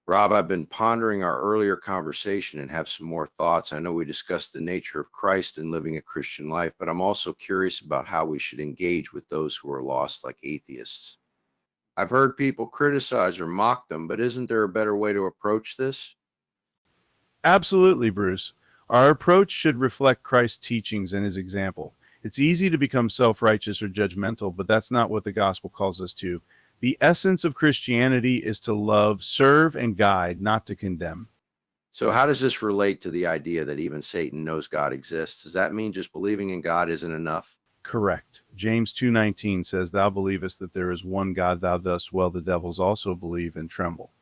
Rob, I've been pondering our earlier conversation and have some more thoughts. I know we discussed the nature of Christ and living a Christian life, but I'm also curious about how we should engage with those who are lost, like atheists. I've heard people criticize or mock them, but isn't there a better way to approach this? Absolutely, Bruce. Our approach should reflect Christ's teachings and his example. It's easy to become self righteous or judgmental, but that's not what the gospel calls us to. The essence of Christianity is to love, serve, and guide, not to condemn. So, how does this relate to the idea that even Satan knows God exists? Does that mean just believing in God isn't enough? Correct. James 2:19 says, "Thou believest that there is one God, thou dost well, the devils also believe and tremble."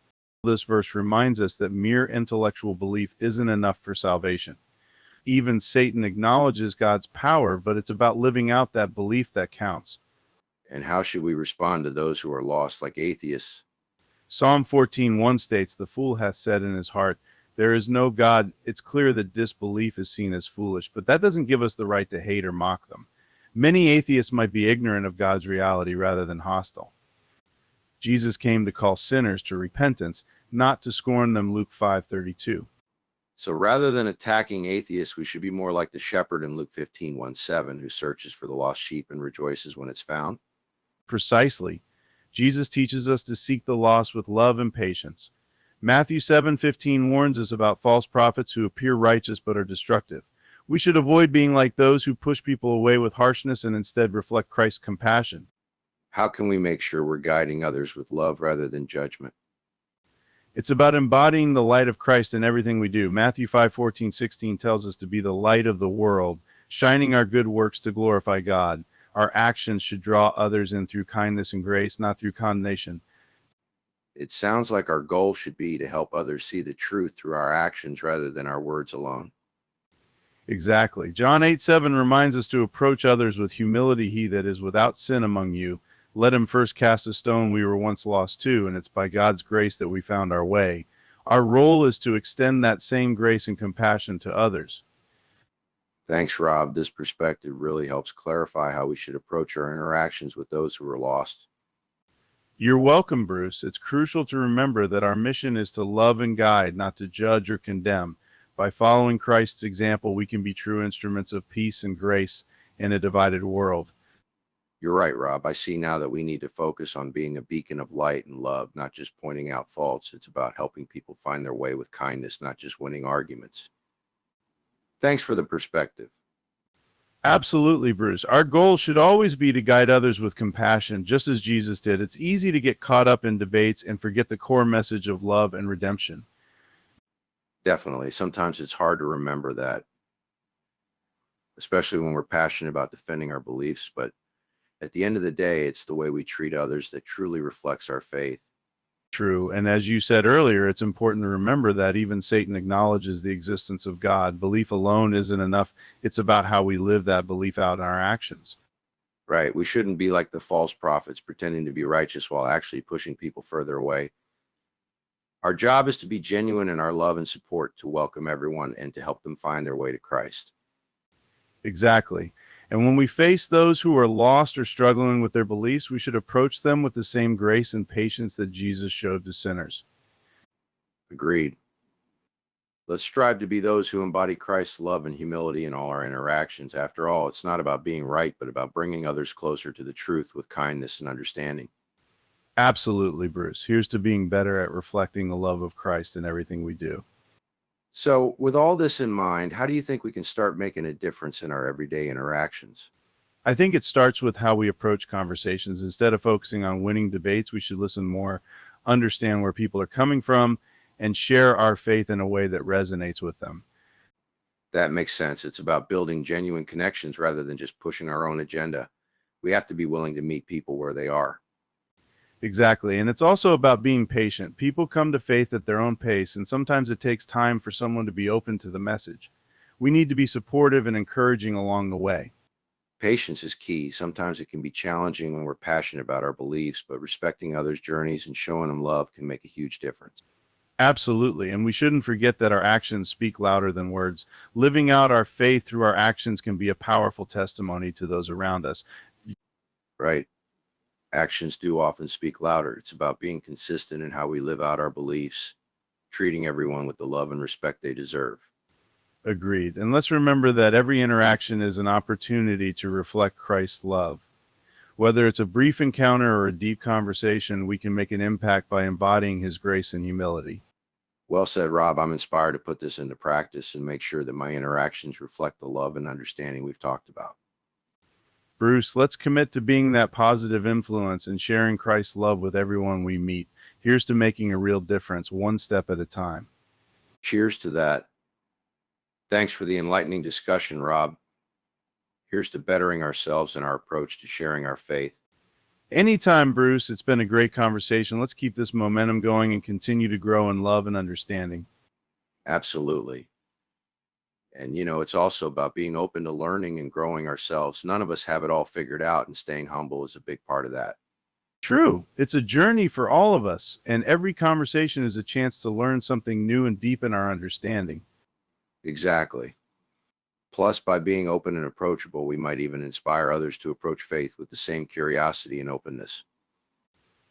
This verse reminds us that mere intellectual belief isn't enough for salvation. Even Satan acknowledges God's power, but it's about living out that belief that counts. And how should we respond to those who are lost, like atheists? Psalm 14:1 states, "The fool hath said in his heart, there is no God." It's clear that disbelief is seen as foolish, but that doesn't give us the right to hate or mock them. Many atheists might be ignorant of God's reality rather than hostile. Jesus came to call sinners to repentance, not to scorn them, Luke 5:32. So rather than attacking atheists, we should be more like the shepherd in Luke 15:17, who searches for the lost sheep and rejoices when it's found. Precisely. Jesus teaches us to seek the lost with love and patience. Matthew 7:15 warns us about false prophets who appear righteous but are destructive. We should avoid being like those who push people away with harshness and instead reflect Christ's compassion. How can we make sure we're guiding others with love rather than judgment? It's about embodying the light of Christ in everything we do. Matthew 5:14-16 tells us to be the light of the world, shining our good works to glorify God. Our actions should draw others in through kindness and grace, not through condemnation. It sounds like our goal should be to help others see the truth through our actions rather than our words alone. Exactly. John 8:7 reminds us to approach others with humility. He that is without sin among you, let him first cast a stone. We were once lost too, and it's by God's grace that we found our way. Our role is to extend that same grace and compassion to others. Thanks, Rob. This perspective really helps clarify how we should approach our interactions with those who are lost. You're welcome, Bruce. It's crucial to remember that our mission is to love and guide, not to judge or condemn. By following Christ's example, we can be true instruments of peace and grace in a divided world. You're right, Rob. I see now that we need to focus on being a beacon of light and love, not just pointing out faults. It's about helping people find their way with kindness, not just winning arguments. Thanks for the perspective. Absolutely, Bruce. Our goal should always be to guide others with compassion, just as Jesus did. It's easy to get caught up in debates and forget the core message of love and redemption. Definitely. Sometimes it's hard to remember that, especially when we're passionate about defending our beliefs. But at the end of the day, it's the way we treat others that truly reflects our faith. True. And as you said earlier, it's important to remember that even Satan acknowledges the existence of God. Belief alone isn't enough. It's about how we live that belief out in our actions. Right. We shouldn't be like the false prophets pretending to be righteous while actually pushing people further away. Our job is to be genuine in our love and support, to welcome everyone and to help them find their way to Christ. Exactly. And when we face those who are lost or struggling with their beliefs, we should approach them with the same grace and patience that Jesus showed to sinners. Agreed. Let's strive to be those who embody Christ's love and humility in all our interactions. After all, it's not about being right, but about bringing others closer to the truth with kindness and understanding. Absolutely, Bruce. Here's to being better at reflecting the love of Christ in everything we do. So, with all this in mind, how do you think we can start making a difference in our everyday interactions? I think it starts with how we approach conversations. Instead of focusing on winning debates, we should listen more, understand where people are coming from, and share our faith in a way that resonates with them. That makes sense. It's about building genuine connections rather than just pushing our own agenda. We have to be willing to meet people where they are. Exactly. And it's also about being patient. People come to faith at their own pace, and sometimes it takes time for someone to be open to the message. We need to be supportive and encouraging along the way. Patience is key. Sometimes it can be challenging when we're passionate about our beliefs, but respecting others' journeys and showing them love can make a huge difference. Absolutely. And we shouldn't forget that our actions speak louder than words. Living out our faith through our actions can be a powerful testimony to those around us. Right? Actions do often speak louder. It's about being consistent in how we live out our beliefs. treating everyone with the love and respect they deserve. Agreed. And let's remember that every interaction is an opportunity to reflect Christ's love. Whether it's a brief encounter or a deep conversation, we can make an impact by embodying his grace and humility. Well said, Rob. I'm inspired to put this into practice and make sure that my interactions reflect the love and understanding we've talked about. Bruce, let's commit to being that positive influence and sharing Christ's love with everyone we meet. Here's to making a real difference, one step at a time. Cheers to that. Thanks for the enlightening discussion, Rob. Here's to bettering ourselves in our approach to sharing our faith. Anytime, Bruce. It's been a great conversation. Let's keep this momentum going and continue to grow in love and understanding. Absolutely. And, it's also about being open to learning and growing ourselves. None of us have it all figured out, and staying humble is a big part of that. True. It's a journey for all of us, and every conversation is a chance to learn something new and deepen our understanding. Exactly. Plus, by being open and approachable, we might even inspire others to approach faith with the same curiosity and openness.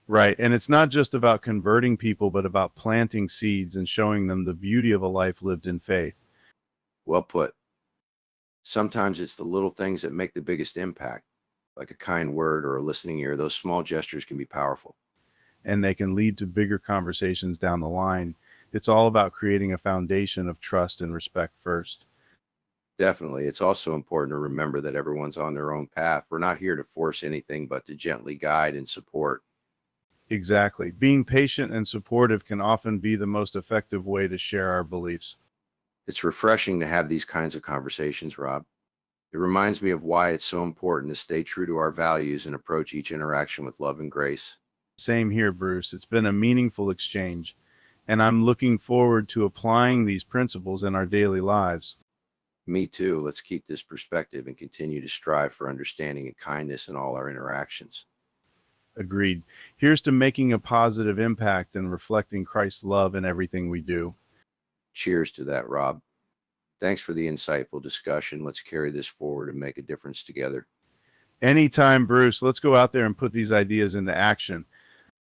Right. And it's not just about converting people, but about planting seeds and showing them the beauty of a life lived in faith. Well put. Sometimes it's the little things that make the biggest impact, like a kind word or a listening ear. Those small gestures can be powerful. And they can lead to bigger conversations down the line. It's all about creating a foundation of trust and respect first. Definitely. It's also important to remember that everyone's on their own path. We're not here to force anything, but to gently guide and support. Exactly. Being patient and supportive can often be the most effective way to share our beliefs. It's refreshing to have these kinds of conversations, Rob. It reminds me of why it's so important to stay true to our values and approach each interaction with love and grace. Same here, Bruce. It's been a meaningful exchange, and I'm looking forward to applying these principles in our daily lives. Me too. Let's keep this perspective and continue to strive for understanding and kindness in all our interactions. Agreed. Here's to making a positive impact and reflecting Christ's love in everything we do. Cheers to that, Rob. Thanks for the insightful discussion. Let's carry this forward and make a difference together. Anytime, Bruce. Let's go out there and put these ideas into action.